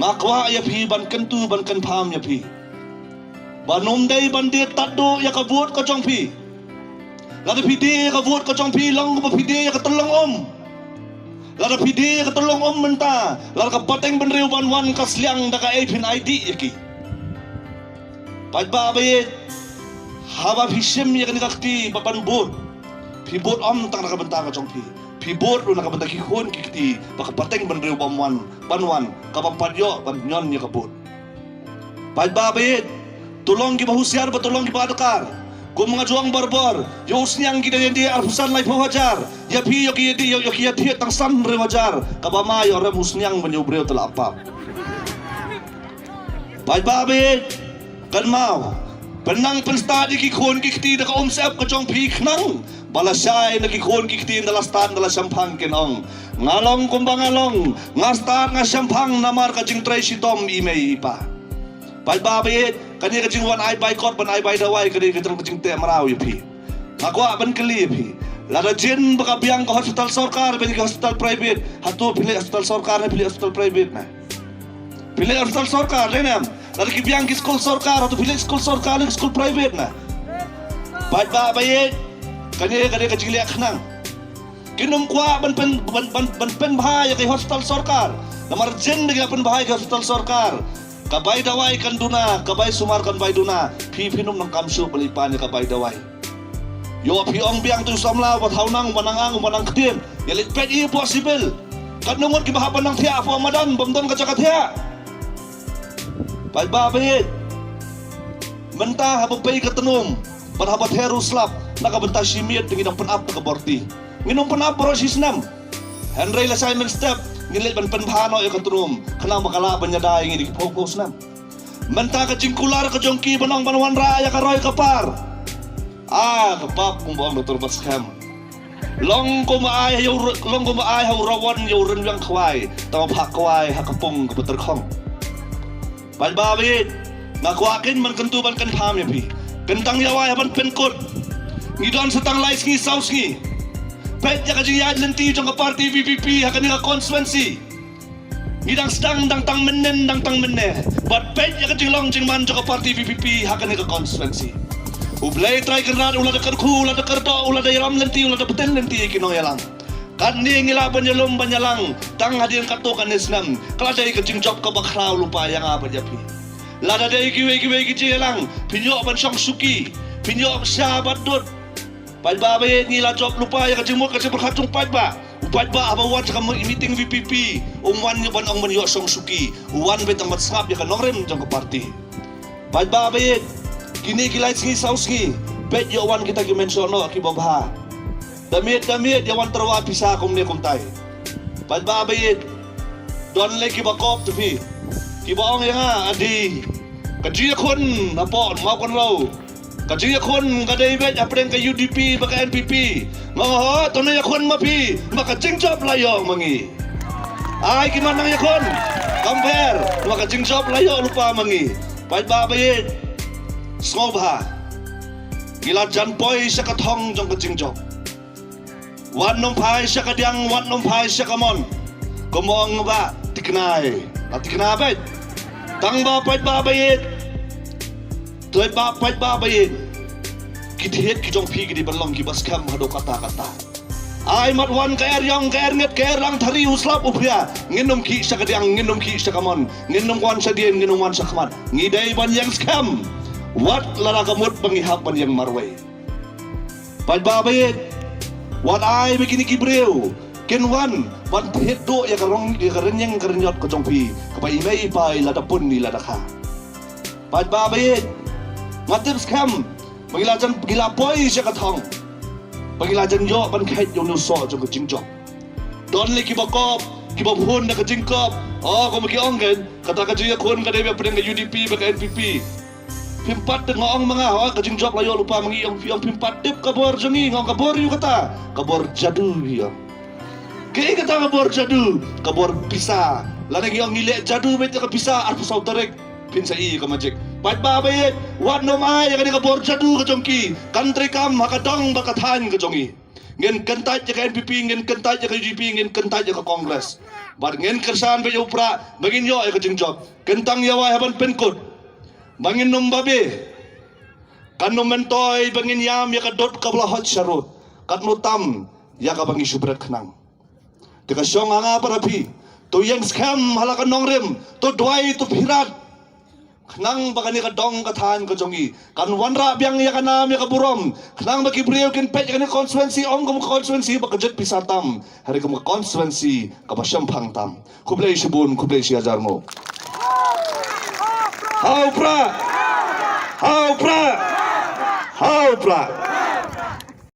Ngakwa ya phi ban kentu ban kan pham ya phi. Banom day bandit tado ya kabut ka chong phi. Lada pide kabut ka chong phi long ba pide ya katulong om. Lada pide ya katulong om menta. Lada ka bateng benriu ban wan ka sliang da ka pin ID ya ki. Pad ba bayit haba phishim ya kan kakti baban bot. Phi bot om tang nakabenta ka chong phi. Phi bot lu nakabenta ki khon kikti baka bateng benriu ban wan ka pampadyo ban nyon ya kabut. Pad ba bayit tulong ki bahusyar ba tulong ki badakar. Kung mga juang barbar, yos niyang ginayandi arpusan lay pawajar. Yapi yoki yadi tang san rewajar. Kabamayo remus niyang menyubreo telapap. Baik babit, kan mau. Penang penstadi ki khon ki kti da ka omsep ka chong phik nang. Balasay na ki khon ki kti da lastan da sampang kenong. Ngalong kumbangalong, ngastar nga sampang namar ka jing tray sitom imay ipa. Baik babit, kani kajing wan ai bai kot ban ai bai dawai kani kajing kajing te marau ya phi. Makwa ban kali ya phi. Lada jin baka biang ka hospital sarkar bani ka hospital private. Hatu pilih hospital sarkar na pilih hospital private na. Pilih hospital sarkar lenam. Lada ki biang ki school sarkar hatu pilih school sarkar na school private na. Baik babit, kani kajing liak nang. Kinum kwa ban pen bahaya ke hospital sarkar. Namar jin dengan pen bahaya ke hospital sarkar. Kabay dawai kan duna, kabay sumar kan bay duna. Phi pinum ng kamsu balipan ni kabay dawai. Yo phi ong biang tu samla wat haunang manang kdim. Yalit pet impossible. Kan nungot ki bahaban ng thia po madan bamdon ka chaka thia. Pai babit. Menta habang pay katanum. Panhabat heruslap nakabenta simit ng inang panap nakaborti. Nginong panap prosisnam. Henry la Simon step. Ngilit ban penphano ya katrum kana makalaban nya dai ngi fokus nam menta ka jingkular ka jongki banong banwan raya ka roy kapar kapap kung buang doktor baskam long ko maay ha rawan yo ren yang khwai taw phak kwai ha kapung ka puter khong bal babit ngakwakin man kentuban kan pham ya pi kentang yawai ban penkot ngidon setang lais ngi saus ngi pet ya kajing yad lenti jong ka party VPP ha kanila constituency. Ngidang sedang dang tang menen. But pet ya kajing long jing man jong ka party VPP ha kanila constituency. Ublay try kanran ula da karku ula da karto ula da yaram lenti ula da beten lenti kinong yalang. Kani ngilaban ya lom banyalang tang hadian kato kanisnam. Kala day kajing job ka bakraw lupa yang apa japi. Lada day giwe gici yalang pinyo ban syong suki pinyo sahabat dot. Pai ba bayit ngila job lupa ya kajimut kasi berkacung pai ba abawan sa meeting VPP umwan ban ong manyo song suki uwan bet ang matsap ya kanorem jong party pai ba bayit kini gilait ngi saus ngi bet yo wan kita gimensiono ki babha damit yawan terwa pisa kum ne kum tai pai ba bayit don le ki bakop tu pi ki baong ya nga adi kajiya kon napon mau kon lo kajiya kon kadai bet apren ka UDP baka NPP mga tono ya kon mapi maka jingjob layo mangi ay gimana ya kon compare maka jingjob layo lupa mangi pait babayit skobha gila jan poi sa kathong jong ka jingjob wan nom pai sa kadiang wan nom pai sa kamon kumong ba tiknay bet tang ba pait babayit Tuai ba pait ba bayin kithiet ki jong phi ki di balong ki baskam hado kata ai mat wan ka yong ka nget ka lang thari uslap upya nginum ki sa kadiang nginum ki sa kamon nginum wan sa dien nginum wan sa kaman ngidai ban yang scam wat lara kamut pangihap ban yang marway pait ba bayin wat ai begini ki breu ken wan phet do ya karong ya karenyang karenyot ko jong phi kapai mai pai lada pun ni lada kha pait ba bayin Matip scam, pangilajan gilapoy siya katong, pangilajan yo ban kahit yung nuso jong kajingjok. Don le kibakop, kibabhun na kajingkop. Kung magionggen, kata kajiya kun kadai ba pedang ka UDP baka NPP. Pimpat ng ngoong mga kajingjok layo lupa mangiyong pimpat tip kabor jongi ngong kabor yu kata kabor jadu yo. Kaya kata kabor jadu, kabor pisa. Lanang yung ngile jadu bet ka pisa arpo sa utarek pinsa ka majik. Pait babayit, wat no mai ka kabor jadu ka jongki, country kam hakadong bakathan ka jongi. ngin kentaj ka NPP, ngin kentaj ka UGP, ngin kentaj ka Kongres. Bar ngin kersan be upra, bangin yo ay kajing job. Kentang yawa haban penkot. Bangin numbabe. Kanu mentoy bangin yam ya kadot kablahot syarut. Kat mutam ya ka bangi subret khnang. Tika syong anga parapi. Tu yang scam halakan nongrim, tu duai tu pirat. Khnang bakani ka dong kathan ka jongi. Kan wanra biang ya kanam ya kaburom. Khnang baki brio kin pet kan constituency ong kum constituency bakajet pisatam. Hari kum constituency ka pasampang tam. Kublai sibun kublai siajar mo. Hau pra. Hau pra. Hau pra.